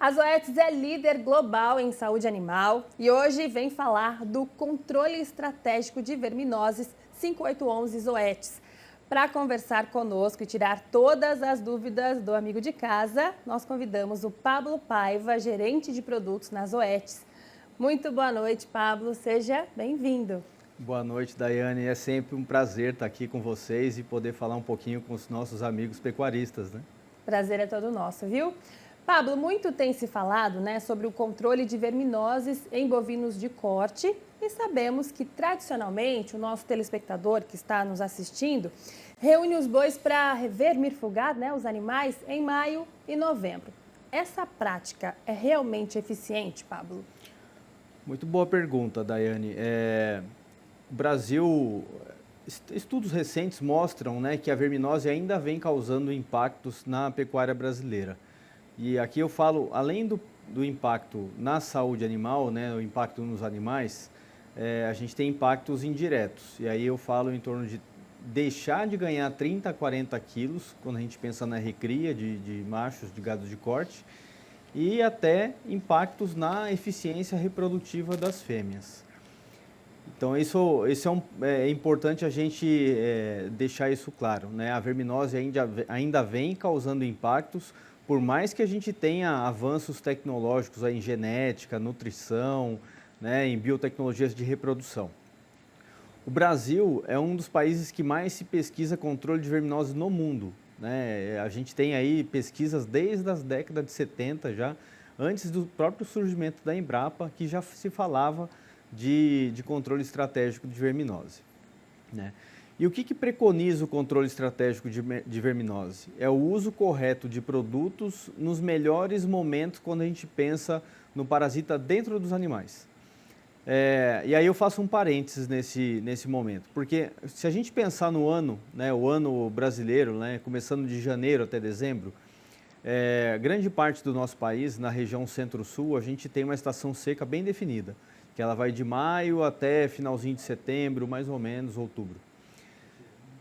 A Zoetis é líder global em saúde animal e hoje vem falar do controle estratégico de verminoses 5811 Zoetis. Para conversar conosco e tirar todas as dúvidas do amigo de casa, nós convidamos o Pablo Paiva, gerente de produtos na Zoetis. Muito boa noite, Pablo. Seja bem-vindo. Boa noite, Daiane. É sempre um prazer estar aqui com vocês e poder falar um pouquinho com os nossos amigos pecuaristas, né? Prazer é todo nosso, viu? Pablo, muito tem se falado, sobre o controle de verminoses em bovinos de corte e sabemos que, tradicionalmente, o nosso telespectador que está nos assistindo reúne os bois para vermifugar, os animais em maio e novembro. Essa prática é realmente eficiente, Pablo? Muito boa pergunta, Daiane. O Brasil, estudos recentes mostram, que a verminose ainda vem causando impactos na pecuária brasileira. E aqui eu falo, além do impacto na saúde animal, o impacto nos animais, a gente tem impactos indiretos. E aí eu falo em torno de deixar de ganhar 30 a 40 quilos, quando a gente pensa na recria de machos de gado de corte, e até impactos na eficiência reprodutiva das fêmeas. Então, isso é importante a gente deixar isso claro, né? A verminose ainda vem causando impactos, por mais que a gente tenha avanços tecnológicos aí em genética, nutrição, em biotecnologias de reprodução. O Brasil é um dos países que mais se pesquisa controle de verminose no mundo, né? A gente tem aí pesquisas desde as décadas de 70 já, antes do próprio surgimento da Embrapa, que já se falava de controle estratégico de verminose, né? E o que preconiza o controle estratégico de verminose? É o uso correto de produtos nos melhores momentos quando a gente pensa no parasita dentro dos animais. E aí eu faço um parênteses nesse momento, porque se a gente pensar no ano, o ano brasileiro, começando de janeiro até dezembro, grande parte do nosso país, na região centro-sul, a gente tem uma estação seca bem definida, que ela vai de maio até finalzinho de setembro, mais ou menos, outubro.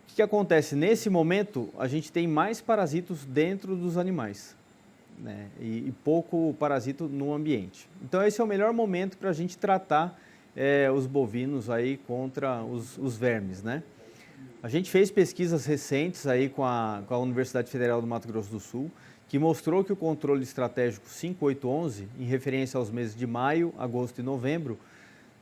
O que acontece? Nesse momento, a gente tem mais parasitos dentro dos animais, e pouco parasito no ambiente. Então, esse é o melhor momento para a gente tratar os bovinos aí contra os vermes, né? A gente fez pesquisas recentes aí com a Universidade Federal do Mato Grosso do Sul, que mostrou que o controle estratégico 5811, em referência aos meses de maio, agosto e novembro,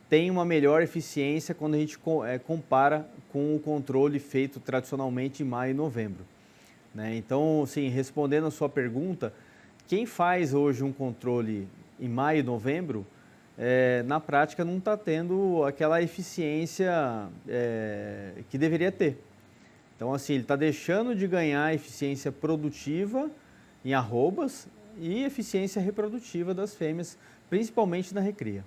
tem uma melhor eficiência quando a gente compara com o controle feito tradicionalmente em maio e novembro, né? Então, assim, respondendo a sua pergunta, quem faz hoje um controle em maio e novembro, na prática não está tendo aquela eficiência que deveria ter. Então, assim, ele está deixando de ganhar eficiência produtiva em arrobas e eficiência reprodutiva das fêmeas, principalmente na recria.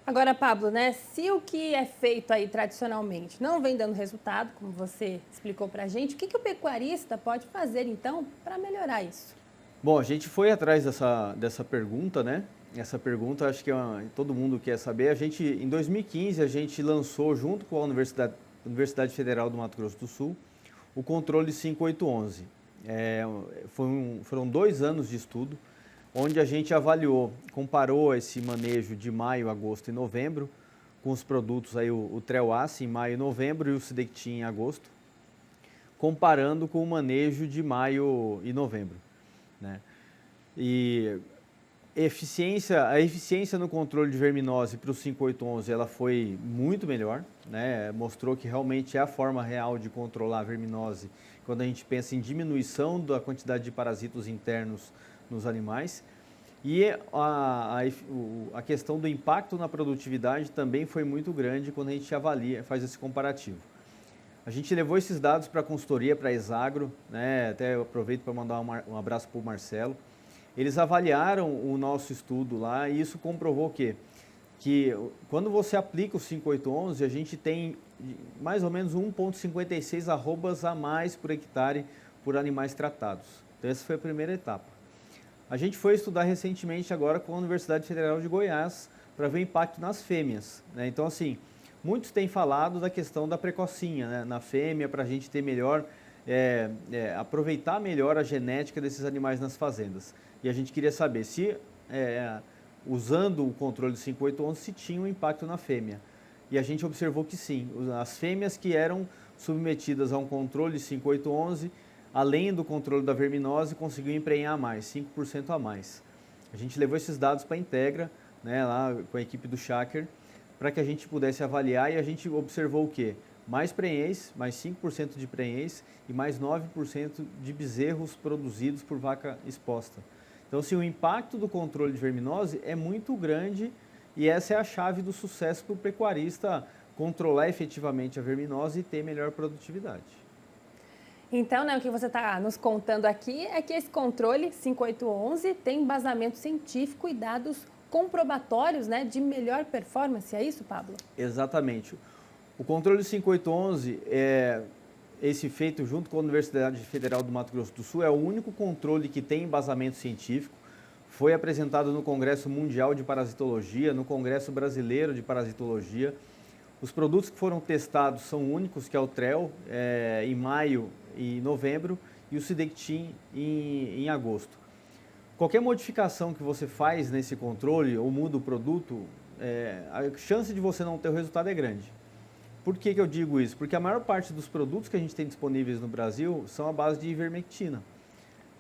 Agora, Pablo, se o que é feito aí tradicionalmente não vem dando resultado, como você explicou para a gente, o que o pecuarista pode fazer, então, para melhorar isso? Bom, a gente foi atrás dessa pergunta, né? Essa pergunta, acho que todo mundo quer saber. Em 2015, a gente lançou, junto com a Universidade Federal do Mato Grosso do Sul, o controle 5811. Foram 2 anos de estudo, onde a gente comparou esse manejo de maio, agosto e novembro com os produtos aí, o Trel-Ace em maio e novembro e o Sidectin em agosto, comparando com o manejo de maio e novembro, né? E a eficiência no controle de verminose para o 5811 ela foi muito melhor, né? Mostrou que realmente é a forma real de controlar a verminose quando a gente pensa em diminuição da quantidade de parasitos internos nos animais. E a questão do impacto na produtividade também foi muito grande quando a gente faz esse comparativo. A gente levou esses dados para a consultoria, para a Exagro, né? Até eu aproveito para mandar um abraço para o Marcelo. Eles avaliaram o nosso estudo lá e isso comprovou que quando você aplica o 5811, a gente tem mais ou menos 1,56 arrobas a mais por hectare por animais tratados. Então, essa foi a primeira etapa. A gente foi estudar recentemente agora com a Universidade Federal de Goiás para ver o impacto nas fêmeas, né? Então, assim, muitos têm falado da questão da precocinha, né, na fêmea, para a gente ter melhor, aproveitar melhor a genética desses animais nas fazendas. E a gente queria saber se, usando o controle 5811, se tinha um impacto na fêmea. E a gente observou que sim, as fêmeas que eram submetidas a um controle 5811, além do controle da verminose, conseguiu emprenhar mais, 5% a mais. A gente levou esses dados para a Integra, né, lá com a equipe do Schacker, para que a gente pudesse avaliar, e a gente observou o quê? Mais prenhez, mais 5% de prenhez e mais 9% de bezerros produzidos por vaca exposta. Então, assim, o impacto do controle de verminose é muito grande e essa é a chave do sucesso para o pecuarista controlar efetivamente a verminose e ter melhor produtividade. Então, né, o que você está nos contando aqui é que esse controle 5811 tem embasamento científico e dados comprobatórios, né, de melhor performance, é isso, Pablo? Exatamente. O controle 5811, esse feito junto com a Universidade Federal do Mato Grosso do Sul, é o único controle que tem embasamento científico. Foi apresentado no Congresso Mundial de Parasitologia, no Congresso Brasileiro de Parasitologia. Os produtos que foram testados são únicos, que é o TREL, em maio e novembro, e o Sidectin em agosto. Qualquer modificação que você faz nesse controle ou muda o produto, a chance de você não ter o resultado é grande. Por que eu digo isso? Porque a maior parte dos produtos que a gente tem disponíveis no Brasil são à base de ivermectina.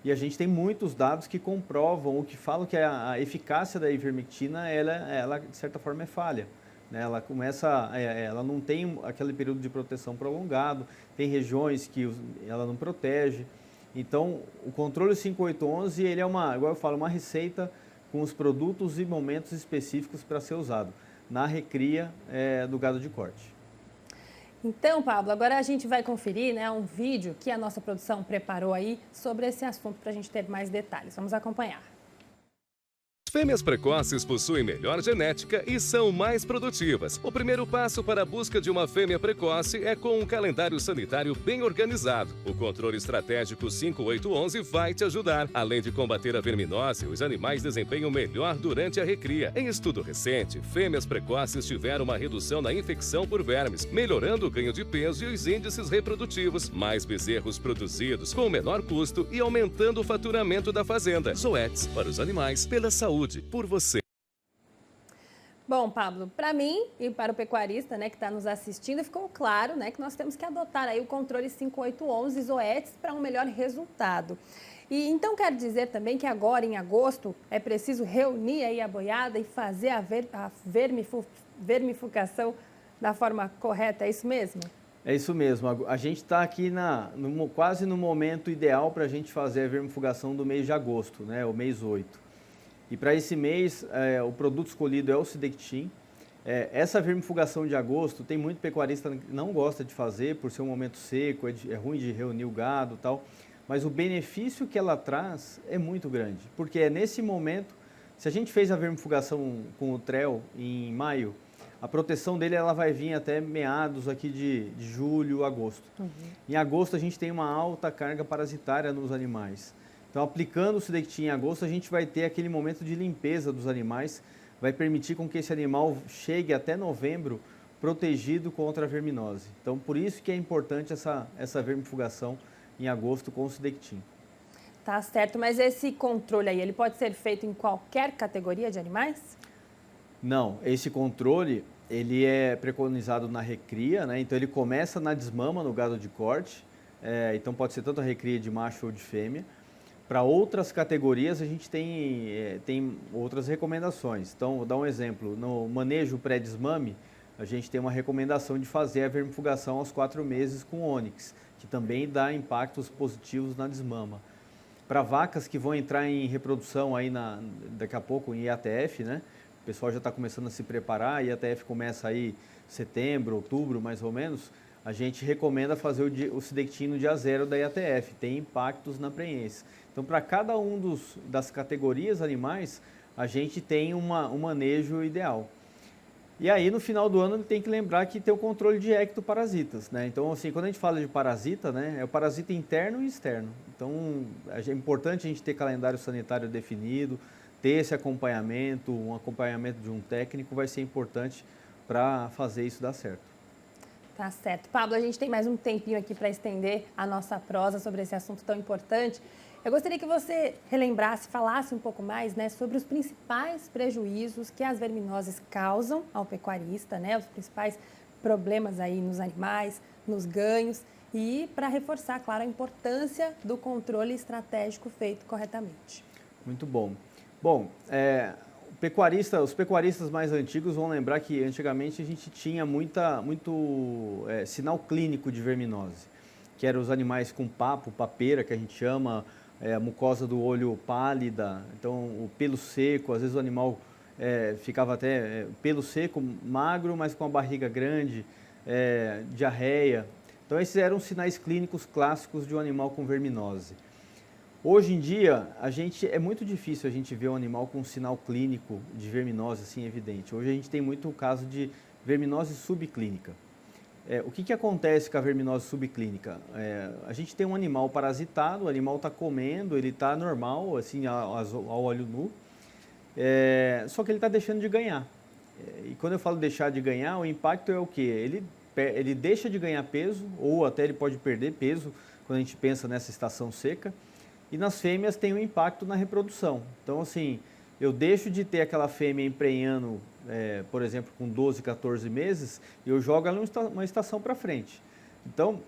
E a gente tem muitos dados que comprovam ou que falam que a eficácia da ivermectina, ela de certa forma é falha. Né? Ela não tem aquele período de proteção prolongado, tem regiões que ela não protege. Então, o controle 5811, ele é igual eu falo, uma receita com os produtos e momentos específicos para ser usado na recria do gado de corte. Então, Pablo, agora a gente vai conferir, né, um vídeo que a nossa produção preparou aí sobre esse assunto para a gente ter mais detalhes. Vamos acompanhar. Fêmeas precoces possuem melhor genética e são mais produtivas. O primeiro passo para a busca de uma fêmea precoce é com um calendário sanitário bem organizado. O controle estratégico 5811 vai te ajudar. Além de combater a verminose, os animais desempenham melhor durante a recria. Em estudo recente, fêmeas precoces tiveram uma redução na infecção por vermes, melhorando o ganho de peso e os índices reprodutivos, mais bezerros produzidos com menor custo e aumentando o faturamento da fazenda. Zoetis, para os animais, pela saúde. Por você. Bom, Pablo, para mim e para o pecuarista, né, que está nos assistindo, ficou claro, né, que nós temos que adotar aí o controle 5811 Zoetis para um melhor resultado. E então quer dizer também que agora em agosto é preciso reunir aí a boiada e fazer a vermifugação da forma correta, é isso mesmo? É isso mesmo. A gente está aqui quase no momento ideal para a gente fazer a vermifugação do mês de agosto, né, o mês 8. E para esse mês, o produto escolhido é o Sidectin. Essa vermifugação de agosto, tem muito pecuarista que não gosta de fazer, por ser um momento seco, é ruim de reunir o gado e tal. Mas o benefício que ela traz é muito grande, porque é nesse momento, se a gente fez a vermifugação com o TREL em maio, a proteção dele ela vai vir até meados aqui de julho, agosto. Uhum. Em agosto a gente tem uma alta carga parasitária nos animais. Então, aplicando o Sidectin em agosto, a gente vai ter aquele momento de limpeza dos animais, vai permitir com que esse animal chegue até novembro protegido contra a verminose. Então, por isso que é importante essa vermifugação em agosto com o Sidectin. Tá certo, mas esse controle aí, ele pode ser feito em qualquer categoria de animais? Não, esse controle, ele é preconizado na recria, né? Então ele começa na desmama, no gado de corte, então pode ser tanto a recria de macho ou de fêmea. Para outras categorias, a gente tem outras recomendações. Então, vou dar um exemplo. No manejo pré-desmame, a gente tem uma recomendação de fazer a vermifugação aos 4 meses com Onix, que também dá impactos positivos na desmama. Para vacas que vão entrar em reprodução aí daqui a pouco em IATF, né? O pessoal já está começando a se preparar, a IATF começa aí setembro, outubro, mais ou menos. A gente recomenda fazer o Sidectin no dia 0 da IATF, tem impactos na prenhez. Então, para cada das categorias animais, a gente tem um manejo ideal. E aí, no final do ano, tem que lembrar que tem o controle de ectoparasitas, né? Então, assim, quando a gente fala de parasita, né, é o parasita interno e externo. Então, é importante a gente ter calendário sanitário definido, ter esse acompanhamento, um acompanhamento de um técnico vai ser importante para fazer isso dar certo. Tá certo. Pablo, a gente tem mais um tempinho aqui para estender a nossa prosa sobre esse assunto tão importante. Eu gostaria que você relembrasse, falasse um pouco mais, né, sobre os principais prejuízos que as verminoses causam ao pecuarista, né, os principais problemas aí nos animais, nos ganhos, e para reforçar, claro, a importância do controle estratégico feito corretamente. Muito bom. Bom, os pecuaristas mais antigos vão lembrar que antigamente a gente tinha muito sinal clínico de verminose, que eram os animais com papo, papeira, que a gente chama, a mucosa do olho pálida, então o pelo seco, às vezes o animal ficava até pelo seco, magro, mas com a barriga grande, diarreia. Então esses eram os sinais clínicos clássicos de um animal com verminose. Hoje em dia, é muito difícil a gente ver um animal com um sinal clínico de verminose assim evidente. Hoje a gente tem muito o caso de verminose subclínica. O que acontece com a verminose subclínica? A gente tem um animal parasitado, o animal está comendo, ele está normal, assim, ao olho nu, só que ele está deixando de ganhar. E quando eu falo deixar de ganhar, o impacto é o quê? Ele deixa de ganhar peso, ou até ele pode perder peso, quando a gente pensa nessa estação seca. E nas fêmeas tem um impacto na reprodução. Então, assim, eu deixo de ter aquela fêmea emprenhando, por exemplo, com 12, 14 meses, e eu jogo ela uma estação para frente. Então,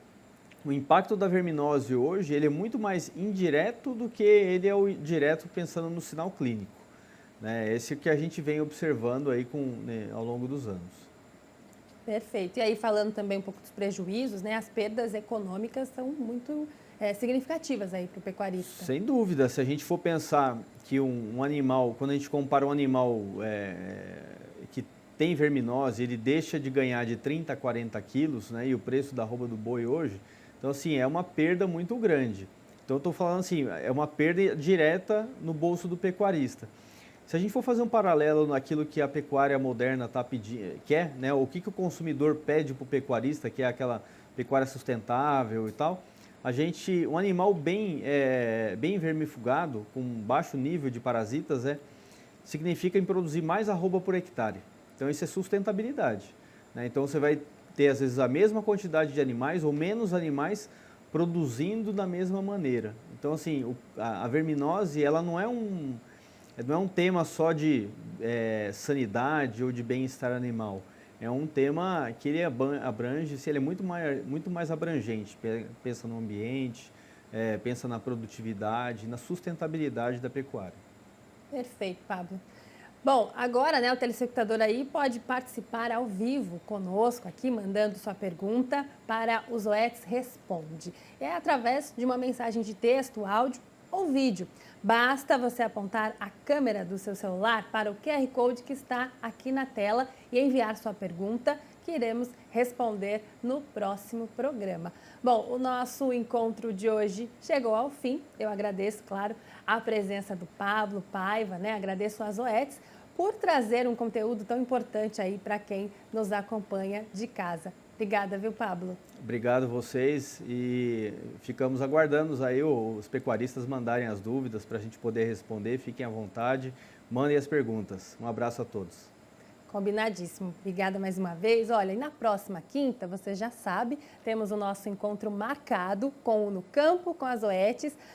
o impacto da verminose hoje, ele é muito mais indireto do que ele é o direto pensando no sinal clínico, né? Esse que a gente vem observando aí ao longo dos anos. Perfeito. E aí, falando também um pouco dos prejuízos, né, as perdas econômicas são muito significativas aí para o pecuarista. Sem dúvida, se a gente for pensar que um animal, quando a gente compara um animal que tem verminose, ele deixa de ganhar de 30 a 40 quilos, né, e o preço da arroba do boi hoje, então assim, é uma perda muito grande. Então eu estou falando assim, é uma perda direta no bolso do pecuarista. Se a gente for fazer um paralelo naquilo que a pecuária moderna está pedindo, quer, né, o que o consumidor pede para o pecuarista, que é aquela pecuária sustentável e tal, um animal bem vermifugado, com baixo nível de parasitas, significa em produzir mais arroba por hectare. Então isso é sustentabilidade, né? Então você vai ter às vezes a mesma quantidade de animais ou menos animais produzindo da mesma maneira. Então assim, a verminose ela não é um tema só de sanidade ou de bem-estar animal. É um tema que ele abrange, ele é muito mais abrangente. Pensa no ambiente, pensa na produtividade, na sustentabilidade da pecuária. Perfeito, Pablo. Bom, agora, né, o telespectador aí pode participar ao vivo conosco aqui, mandando sua pergunta para o Zoetis Responde. É através de uma mensagem de texto, áudio ou vídeo. Basta você apontar a câmera do seu celular para o QR Code que está aqui na tela e enviar sua pergunta, que iremos responder no próximo programa. Bom, o nosso encontro de hoje chegou ao fim. Eu agradeço, claro, a presença do Pablo Paiva, né? Agradeço a Zoetis por trazer um conteúdo tão importante aí para quem nos acompanha de casa. Obrigada, viu, Pablo? Obrigado vocês e ficamos aguardando aí os pecuaristas mandarem as dúvidas para a gente poder responder. Fiquem à vontade, mandem as perguntas. Um abraço a todos. Combinadíssimo. Obrigada mais uma vez. Olha, e na próxima quinta, você já sabe, temos o nosso encontro marcado com o No Campo com as Zoetis.